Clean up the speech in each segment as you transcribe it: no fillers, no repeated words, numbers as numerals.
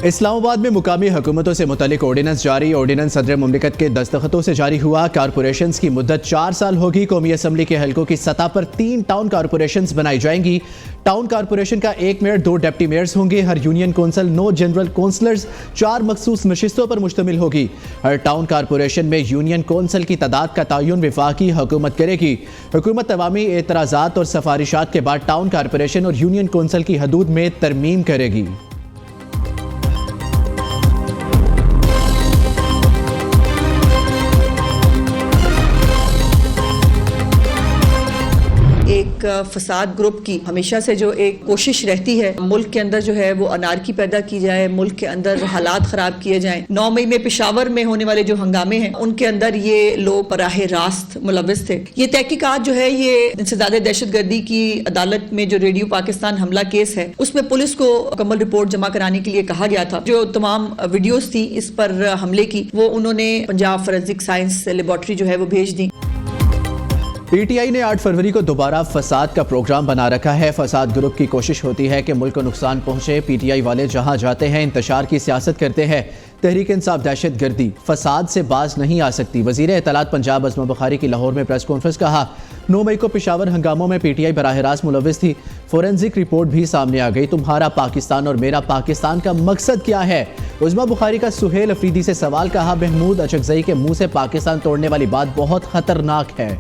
इस्लामाबाद में मुकामी हुकूमतों से मुतल्लिक ऑर्डिनेंस जारी। ऑर्डिनेंस सदर मुमलिकत के दस्तखतों से जारी हुआ। कारपोरेशंस की मुद्दत 4 साल होगी। कौमी असम्बली के हलकों की सतह पर 3 टाउन कारपोरेशंस बनाई जाएंगी। टाउन कारपोरेशन का 1 मेयर, 2 डिप्टी मेयर्स होंगे। हर यूनियन कौंसल 9 जनरल कौंसलर्स 4 मखसूस नशिस्तों पर मुश्तमिल होगी। हर टाउन कारपोरेशन में यूनियन कौंसल की तादाद का तयन वफाकी हुकूमत करेगी। हुकूमत अवामी एतराज़ात और सिफारिशात के बाद टाउन कारपोरेशन और यूनियन कौंसल की हदूद में तरमीम करेगी। एक फसाद ग्रुप की हमेशा से जो एक कोशिश रहती है मुल्क के अंदर जो है वो अनारकी पैदा की जाए, मुल्क के अंदर हालात खराब किए जाएं। 9 मई में पेशावर में होने वाले जो हंगामे हैं उनके अंदर ये लोग बराह रास्त मुलविस थे। ये तहकीकात जो है ये इंसदाद दहशतगर्दी की अदालत में जो रेडियो पाकिस्तान हमला केस है उसमें पुलिस को मुकम्मल रिपोर्ट जमा कराने के लिए कहा गया था। जो तमाम वीडियोस थी इस पर हमले की वो उन्होंने पंजाब फोरेंसिक साइंस लेबोरेटरी जो है वो भेज दी। पीटीआई ने 8 फरवरी को दोबारा फसाद का प्रोग्राम बना रखा है। फसाद ग्रुप की कोशिश होती है कि मुल्क को नुकसान पहुंचे। पीटीआई वाले जहां जाते हैं इंतशार की सियासत करते हैं। तहरीक इंसाफ दहशत गर्दी फसाद से बाज नहीं आ सकती। वजीर इत्तलात पंजाब अज़मा बुखारी की लाहौर में प्रेस कॉन्फ्रेंस कहा। 9 मई को पेशावर हंगामों में पीटीआई बराह रास्त मुलविस थी। फोरेंसिक रिपोर्ट भी सामने आ गई। तुम्हारा पाकिस्तान और मेरा पाकिस्तान का मकसद क्या है? अज़मा बुखारी का सुहेल अफरीदी से सवाल। कहा महमूद अचकज़ई के मुंह से पाकिस्तान तोड़ने वाली बात बहुत खतरनाक है।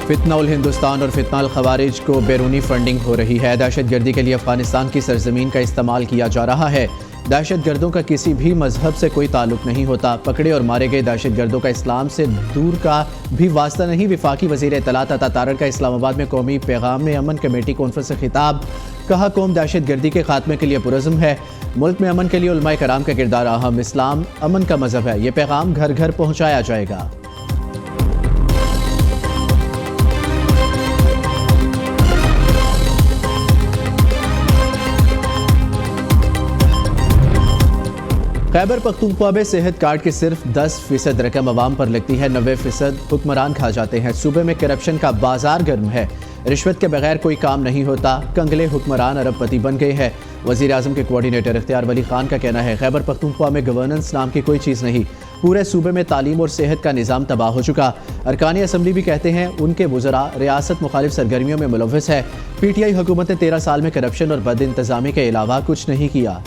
फितना उल हिंदुस्तान और फितना अल खवारिज को बैरूनी फंडिंग हो रही है। दहशत गर्दी के लिए अफगानिस्तान की सरजमीन का इस्तेमाल किया जा रहा है। दहशत गर्दों का किसी भी मजहब से कोई ताल्लुक नहीं होता। पकड़े और मारे गए दहशत गर्दों का इस्लाम से दूर का भी वास्ता नहीं। वफाकी वजीर इत्तलात अता तारड़ का इस्लामाबाद में कौमी पैगाम अमन कमेटी कॉन्फ्रेंस से खिताब। कहा कौम दहशत गर्दी के खात्मे के लिए पुरज़्म है। मुल्क में अमन के लिए उलमाए कराम का किरदार अहम। इस्लाम अमन का मजहब है। ये पैगाम घर घर पहुँचाया जाएगा। खैबर पख्तूनख्वा में सेहत कार्ड की सिर्फ 10% रकम अवाम पर लगती है। 90% हुक्मरान खा जाते हैं। सूबे में करप्शन का बाजार गर्म है। रिश्वत के बगैर कोई काम नहीं होता। कंगले हुक्मरान अरबपति बन गए हैं। वज़ीर आज़म के कोऑर्डिनेटर इख्तियार वली खान का कहना है खैबर पख्तूनख्वा में गवर्नेंस नाम की कोई चीज़ नहीं। पूरे सूबे में तालीम और सेहत का निज़ाम तबाह हो चुका। अरकानी असम्बली भी कहते हैं उनके वज़रा रियासत मुखालिफ सरगर्मियों में मुलव्वस है। पीटीआई हुकूमत ने 13 साल में करप्शन और बद इंतज़ामी के अलावा कुछ नहीं किया।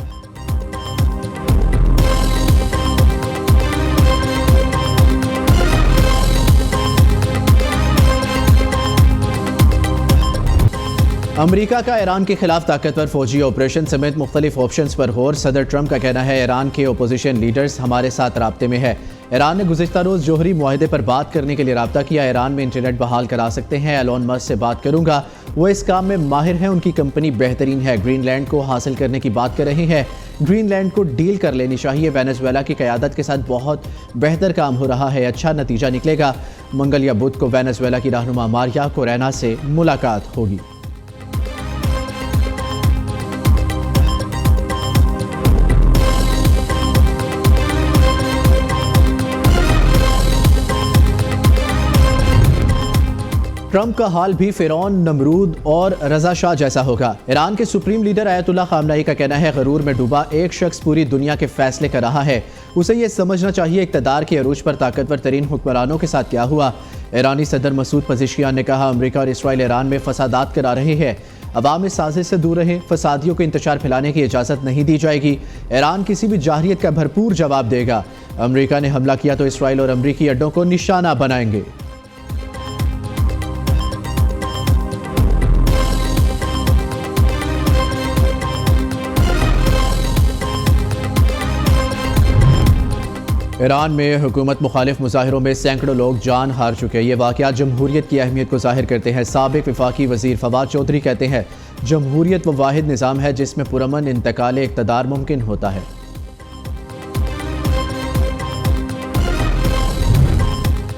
अमरीका का ईरान के खिलाफ ताकतवर फौजी ऑपरेशन समेत मुख्तलिफ ऑप्शंस पर गौर। सदर ट्रंप का कहना है ईरान के अपोजिशन लीडर्स हमारे साथ राब्ते में है। ईरान ने गुज़िश्ता रोज़ जौहरी मुआहदे पर बात करने के लिए राब्ता किया। ईरान में इंटरनेट बहाल करा सकते हैं। एलोन मस्क से बात करूंगा, वो इस काम में माहिर हैं। उनकी कंपनी बेहतरीन है। ग्रीनलैंड को हासिल करने की बात कर रहे हैं। ग्रीनलैंड को डील कर लेनी चाहिए। वेनेजुएला की क़यादत के साथ बहुत बेहतर काम हो रहा है। अच्छा नतीजा निकलेगा। मंगल या बुध को वेनेजुएला की रहनुमा मारिया कोरेना से मुलाकात होगी। ट्रंप का हाल भी फिरौन, नमरूद और रजा शाह जैसा होगा। ईरान के सुप्रीम लीडर आयतुल्लाह खामनाई का कहना है गरूर में डूबा एक शख्स पूरी दुनिया के फैसले कर रहा है। उसे ये समझना चाहिए इक़्तिदार के अरूज पर ताकतवर तरीन हुक्मरानों के साथ क्या हुआ। ईरानी सदर मसूद पज़ेशियान ने कहा अमरीका और इसराइल ईरान में फसादात करा रहे हैं। अवाम इस साजिश से दूर रहें। फसादियों को इंतशार फैलाने की इजाज़त नहीं दी जाएगी। ईरान किसी भी जाहिरियत का भरपूर जवाब देगा। अमरीका ने हमला किया तो इसराइल और अमरीकी अड्डों को निशाना बनाएंगे। ईरान में हुकूमत मुखालिफ मुजाहिरों में सैकड़ों लोग जान हार चुके हैं। ये वाक़यात जमहूरियत की अहमियत को ज़ाहिर करते हैं। साबिक वफाकी वज़ीर फवाद चौधरी कहते हैं जमहूरियत वो वाहिद निज़ाम है जिसमें पुरअमन इंतकाल इक़्तिदार मुमकिन होता है।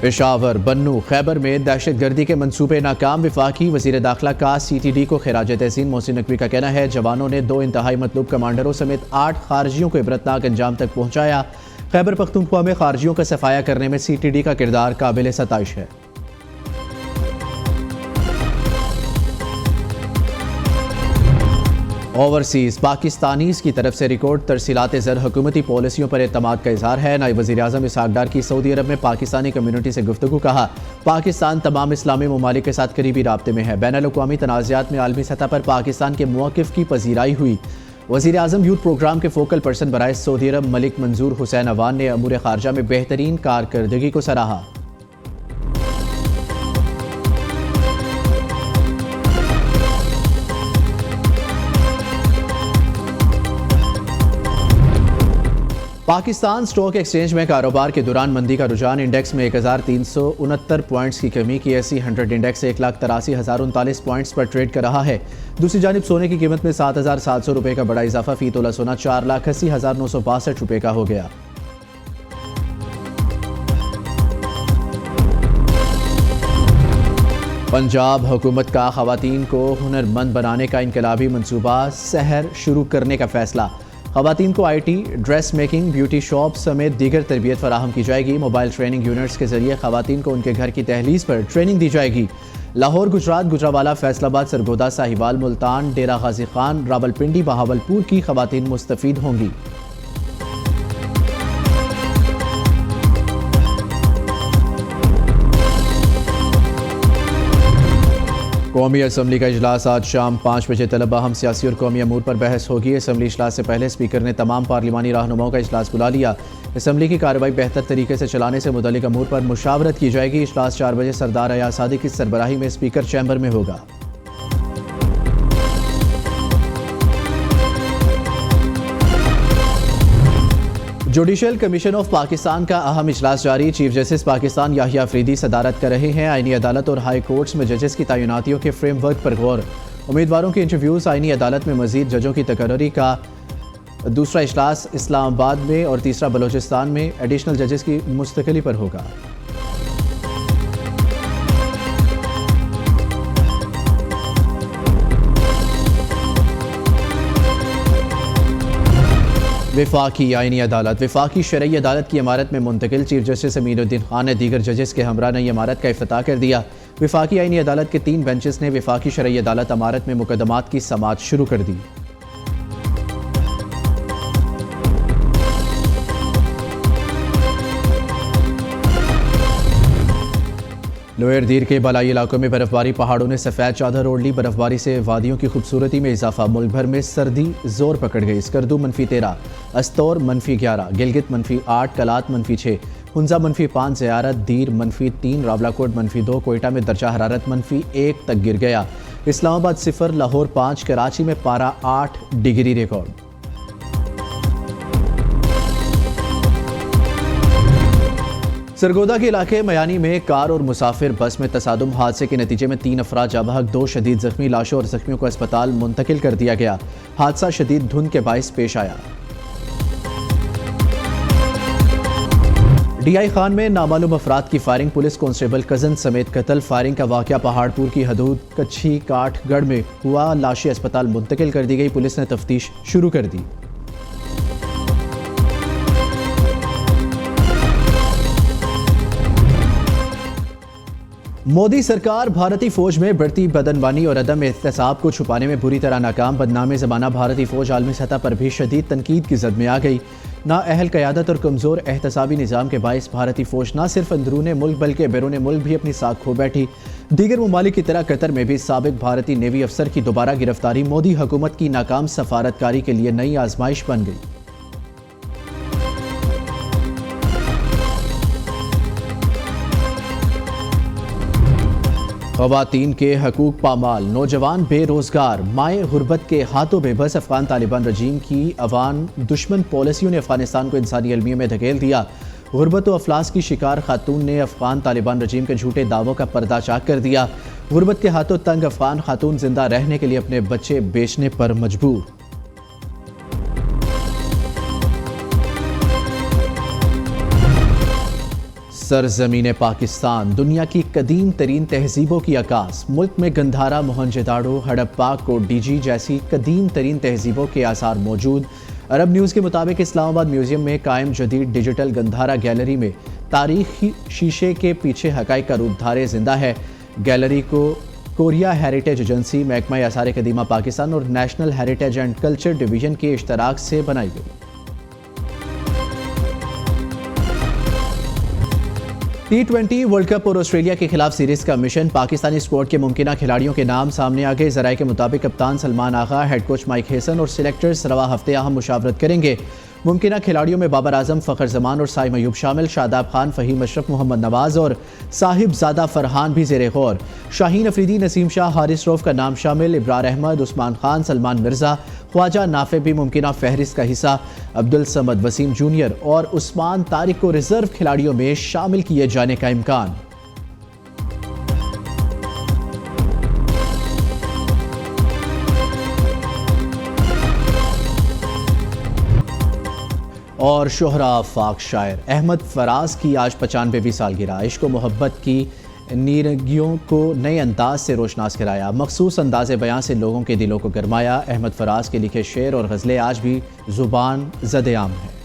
पेशावर, बन्नू, खैबर में दहशत गर्दी के मंसूबे नाकाम। वफाकी वज़ीर दाखिला का CTD को खिराज तहसीन मोहसिन नकवी का कहना है जवानों ने 2 इंतहाई मतलूब कमांडरों समेत 8 खारजियों को इबरतनाक अंजाम तक पहुँचाया। खैबर पख्तूनख्वा में खारजियों का सफाया करने में CTD का किरदार काबिल सताइश है। ओवरसीज पाकिस्तानीज की तरफ से रिकॉर्ड तरसीलात ज़र हुकूमती पॉलिसियों पर एतमाद का इजहार है। नायब वज़ीर आज़म इसहाक डार की सऊदी अरब में पाकिस्तानी कम्यूनिटी से गुफ्तगू। कहा, पाकिस्तान तमाम इस्लामी ममालिक के साथ करीबी राब्ते में है। बैनुल-अक़वामी तनाज़ात में आलमी सतह पर पाकिस्तान के मौक़िफ़ की पजीराई हुई। वज़ीर आज़म यूथ प्रोग्राम के फोकल पर्सन बराए सऊदी अरब मलिक मंजूर हुसैन अवान ने अमूर ख़ारजा में बेहतरीन कारकर्दगी को सराहा। पाकिस्तान स्टॉक एक्सचेंज में कारोबार के दौरान मंदी का रुझान। इंडेक्स में 1369 पॉइंट्स की कमी की। ऐसी 100 इंडेक्स 1,83,039 पॉइंट्स पर ट्रेड कर रहा है। दूसरी जानिब सोने की कीमत में 7,700 रुपये का बड़ा इजाफा। फी तोला सोना 4,80,962 रुपये का हो गया। पंजाब हुकूमत का खवातीन को हुनरमंद बनाने का इनकलाबी मनसूबा सहर शुरू करने का फैसला। खवातीन को IT, dress making, beauty shop समेत दीगर तरबियत फराहम की जाएगी। मोबाइल ट्रेनिंग यूनिट्स के जरिए खवातीन को उनके घर की दहलीज पर ट्रेनिंग दी जाएगी। लाहौर, गुजरात, गुजरावाला, फैसलाबाद, सरगोदा, साहिवाल, मुल्तान, डेरा गाजी खान, रावलपिंडी, बहावलपुर की खवातीन मुस्तफीद होंगी। कौमी असम्बली का इजलास आज शाम 5 बजे तलब। अहम सियासी और कौमी अमूर पर बहस होगी। असम्बली इजलास से पहले स्पीकर ने तमाम पार्लिमानी रहनुमाओं का इजलास बुला लिया। असम्बली की कार्रवाई बेहतर तरीके से चलाने से मुतल्लिक अमूर पर मुशावरत की जाएगी। इजलास 4 बजे सरदार अयाज सादी की सरबराही में स्पीकर चैम्बर में होगा। जुडिशल कमीशन ऑफ पाकिस्तान का अहम इजलास जारी। चीफ जस्टिस पाकिस्तान याहिया अफरीदी सदारत कर रहे हैं। आईनी अदालत और हाई कोर्ट्स में जजेस की तैनातियों के फ्रेमवर्क पर गौर। उम्मीदवारों के इंटरव्यूज। आईनी अदालत में मजीद जजों की तकर्री का दूसरा इजलास इस्लामाबाद में और तीसरा बलोचिस्तान में एडिशनल जजेस की मुस्तकिली पर होगा। वफाकी आईनी अदालत। वफाकी शरई अदालत की इमारत में मुंतकिल। चीफ जस्टिस अमीनुद्दीन खान ने दीगर जजेस के हमरा नई इमारत का इफ्तिताह कर दिया। वफाकी आईनी अदालत के 3 बेंचेस ने वफाकी शरई अदालत इमारत में मुकदमात की समाअत शुरू कर दी। लोअर दीर के बलाई इलाकों में बर्फबारी। पहाड़ों ने सफ़ेद चादर ओढ़ ली। बर्फबारी से वादियों की खूबसूरती में इजाफा। मुल्क भर में सर्दी जोर पकड़ गई। स्कर्दू -13, अस्तौर -11, गिलगित -8, कलात -6, हुंजा -5, ज़ियारत, दीर -3, रावलाकोट -2, कोयटा में दर्जा हरारत -1 तक गिर गया। इस्लामाबाद 0, लाहौर 5, कराची में पारा 8 डिग्री रिकॉर्ड। सरगोदा के इलाके मयानी में कार और मुसाफिर बस में तसादुम। हादसे के नतीजे में 3 अफराद जाँ बहक, 2 शदीद जख्मी। लाशों और जख्मियों को अस्पताल मुंतकिल कर दिया गया। हादसा शदीद धुंध के बाइस पेश आया। DI खान में नामालूम अफराद की फायरिंग। पुलिस कांस्टेबल कजन समेत कत्ल। फायरिंग का वाकया पहाड़पुर की हदूद कच्छी काठगढ़ में हुआ। लाशें अस्पताल मुंतकिल कर दी गई। पुलिस ने तफ्तीश शुरू कर दी। मोदी सरकार भारतीय फौज में बढ़ती बदनवानी और अदम एहतसाब को छुपाने में बुरी तरह नाकाम। बदनाम ज़माना भारतीय फौज आलमी सतह पर भी शदीद तनकीद की जद में आ गई। नाअहल क़यादत और कमज़ोर एहतसाबी निज़ाम के बायस भारतीय फौज न सिर्फ अंदरूने मुल्क बल्कि बैरून मुल्क भी अपनी साख खो बैठी। दीगर ममालिक की तरह कतर में भी साबिक भारतीय नेवी अफसर की दोबारा गिरफ्तारी मोदी हुकूमत की नाकाम सफारतकारी के लिए नई आजमाइश बन गई। ख़वातीन के हकूक़ पामाल। नौजवान बेरोज़गार। माए गुरबत के हाथों बेबस। अफ़गान तालिबान रजीम की अवान दुश्मन पॉलिसियों ने अफ़गानिस्तान को इंसानी अलमिया में धकेल दिया। गुरबत व अफलास की शिकार खातून ने अफ़गान तालिबान रजीम के झूठे दावों का पर्दा चाक कर दिया। गुरबत के हाथों तंग अफ़गान खातून जिंदा रहने के लिए अपने बच्चे बेचने पर मजबूर। सरज़मीन पाकिस्तान दुनिया की कदीम तरीन तहजीबों की अकास। मुल्क में गंधारा, मोहनजोदाड़ो, हड़प्पा, कोडीजी जैसी कदीम तरीन तहजीबों के आसार मौजूद। अरब न्यूज़ के मुताबिक इस्लामाबाद म्यूजियम में कायम जदीद डिजिटल गंधारा गैलरी में तारीखी शीशे के पीछे हकाइक का रूप धारे जिंदा है। गैलरी को कोरिया हेरिटेज एजेंसी, महकमा आसार कदीमा पाकिस्तान और national heritage and culture division के इश्तराक से बनाई गई। T20 वर्ल्ड कप और ऑस्ट्रेलिया के खिलाफ सीरीज का मिशन। पाकिस्तानी स्क्वाड के मुमकिना खिलाड़ियों के नाम सामने आ गए। ज़राए के मुताबिक कप्तान सलमान आगा, हेड कोच माइक हेसन और सिलेक्टर्स रवा हफ्ते अहम मुशावरत करेंगे। मुमकिना खिलाड़ियों में बाबर आजम, फ़खर जमान और साइम अयूब शामिल। शादाब खान, फ़हीम अशरफ, मोहम्मद नवाज और साहिबजादा फरहान भी ज़ेरे गौर। शाहीन अफरीदी, नसीम शाह, हारिस रऊफ का नाम शामिल। इब्रार अहमद, उस्मान खान, सलमान मिर्ज़ा, ख्वाजा नाफे भी मुमकिना फहरिस्त का हिस्सा। अब्दुल समद वसीम जूनियर और उस्मान तारिक को रिजर्व खिलाड़ियों में शामिल किए जाने का इम्कान। और शोहरा आफाक शायर अहमद फराज की आज 95वीं सालगिरह। इश्क व मोहब्बत की नीरगियों को नए अंदाज से रोशनास कराया। मखसूस अंदाज़ बयां से लोगों के दिलों को गरमाया। अहमद फराज के लिखे शेर और गज़लें आज भी ज़ुबान ज़द-ए-आम है।